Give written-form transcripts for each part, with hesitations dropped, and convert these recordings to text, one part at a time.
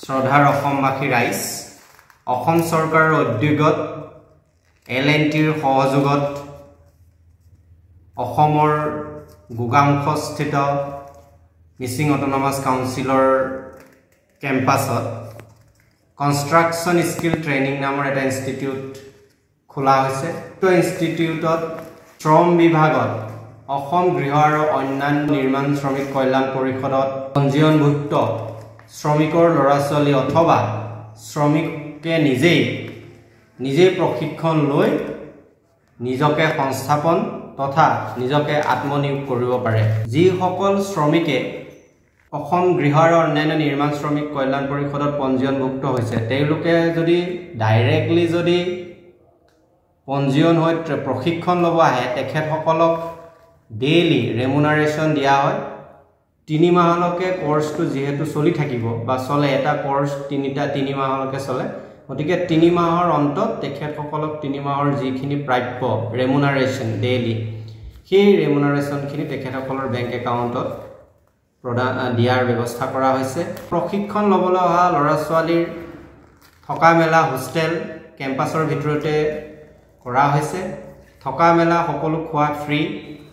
শ্ৰদ্ধাৰ অসমবাসী ৰাইজ অসম চৰকাৰৰ উদ্যোগত L&Tৰ সহযোগত অসমৰ গোগামুখস্থিত মিচিং অটোনমাস কাউন্সিলৰ কেম্পাছত কনষ্ট্ৰাকচন স্কিল ট্ৰেইনিং নামৰ এটা ইনষ্টিটিউট খোলা হৈছে। তো ইনষ্টিটিউটত শ্ৰম বিভাগত অসম গৃহ আৰু অন্যান্য নিৰ্মাণ শ্ৰমিক কল্যাণ পৰিষদত পঞ্জীয়নভুক্ত শ্ৰমিকৰ ল'ৰা-ছোৱালী অথবা শ্ৰমিকে নিজেই প্ৰশিক্ষণ লৈ নিজকে সংস্থাপন তথা নিজকে আত্মনিয়োগ কৰিব পাৰে। যিসকল শ্ৰমিকে অসম গৃহ আৰু অন্যান্য নিৰ্মাণ শ্ৰমিক কল্যাণ পৰিষদত পঞ্জীয়নভুক্ত হৈছে তেওঁলোকে যদি ডাইৰেক্টলি যদি পঞ্জীয়ন হৈ প্ৰশিক্ষণ ল'ব আহে তেখেতসকলক ডেইলি ৰেমুনাৰেশ্যন দিয়া হয়। 3 মাহলৈকে কোৰ্সটো যেহেতু চলি থাকিব বা চলে এটা কোৰ্স 3 মাহলৈকে চলে, গতিকে 3 মাহৰ অন্তত তেখেতসকলক 3 মাহৰ যিখিনি প্ৰাপ্য ৰেমুনাৰেশ্যন ডেইলি সেই ৰেমুনাৰেশ্যনখিনি তেখেতসকলৰ বেংক একাউণ্টত দিয়াৰ ব্যৱস্থা কৰা হৈছে। প্ৰশিক্ষণ ল'বলৈ অহা ল'ৰা-ছোৱালীৰ থকা মেলা হোষ্টেল কেম্পাছৰ ভিতৰতে কৰা হৈছে। থকা মেলা সকলো খোৱা ফ্ৰী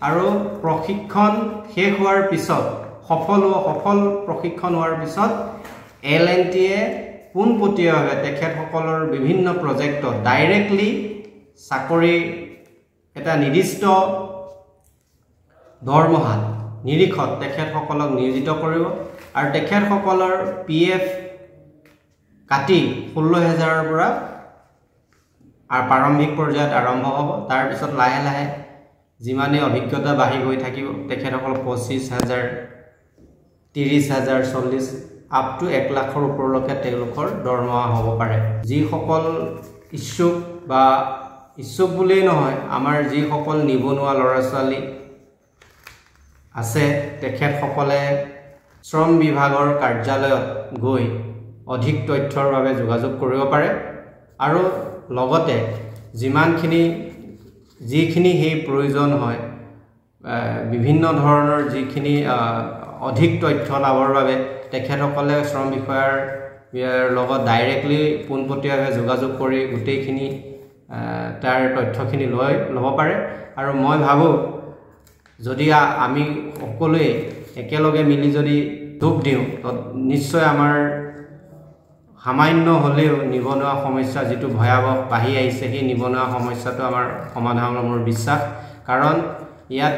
আৰু প্ৰশিক্ষণ শেষ হোৱাৰ পিছত সফল প্ৰশিক্ষণ হোৱাৰ পিছত L&Tয়ে পোনপটীয়াভাৱে তেখেতসকলৰ বিভিন্ন প্ৰজেক্টত ডাইৰেক্টলি চাকৰি এটা নিৰ্দিষ্ট দৰমহাত নিৰিখত তেখেতসকলক নিয়োজিত কৰিব আৰু তেখেতসকলৰ PF কাটি 16,000ৰ পৰা আৰু প্ৰাৰম্ভিক পৰ্যায়ত আৰম্ভ হ'ব। তাৰ পিছত লাহে লাহে যিমানে অভিজ্ঞতা বাঢ়ি গৈ থাকিব তেখেতসকল 25,000 30,000 40 আপ টু 1 লাখৰ ওপৰলৈকে তেওঁলোকৰ দৰমহা হ'ব পাৰে। যিসকল ইচ্ছুক বুলিয়েই নহয়, আমাৰ যিসকল নিবনুৱা ল'ৰা-ছোৱালী আছে তেখেতসকলে শ্ৰম বিভাগৰ কাৰ্যালয়ত গৈ অধিক তথ্যৰ বাবে যোগাযোগ কৰিব পাৰে আৰু লগতে যিখিনি সেই প্ৰয়োজন হয় বিভিন্ন ধৰণৰ যিখিনি অধিক তথ্য লাভৰ বাবে তেখেতসকলে শ্ৰম বিষয়াৰ লগত ডাইৰেক্টলি পোনপটীয়াভাৱে যোগাযোগ কৰি গোটেইখিনি তাৰ তথ্যখিনি ল'ব পাৰে। আৰু মই ভাবোঁ যদি আমি সকলোৱে একেলগে মিলি যদি যোগ দিওঁ নিশ্চয় আমাৰ সামান্য হ'লেও নিবনুৱা সমস্যা যিটো ভয়াৱহ বাঢ়ি আহিছে সেই নিবনুৱা সমস্যাটো আমাৰ সমাধান হ'ব মোৰ বিশ্বাস। কাৰণ ইয়াত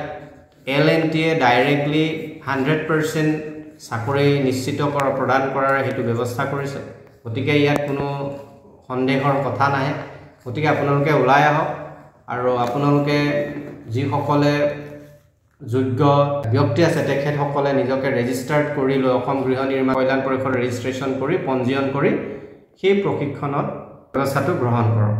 L&Tয়ে ডাইৰেক্টলি 100% চাকৰি নিশ্চিত প্ৰদান কৰাৰ সেইটো ব্যৱস্থা কৰিছে। গতিকে ইয়াত কোনো সন্দেহৰ কথা নাহে। গতিকে আপোনালোকে ওলাই আহক আৰু আপোনালোকে যিসকলে যোগ্য ব্যক্তি আছে তেখেতসকলে নিজকে ৰেজিষ্টাৰ্ড কৰি লৈ অসম গৃহ নিৰ্মাণ কল্যাণ পৰিষদৰ ৰেজিষ্ট্ৰেশ্যন কৰি পঞ্জীয়ন কৰি সেই প্ৰশিক্ষণত ব্যৱস্থাটো গ্ৰহণ কৰক।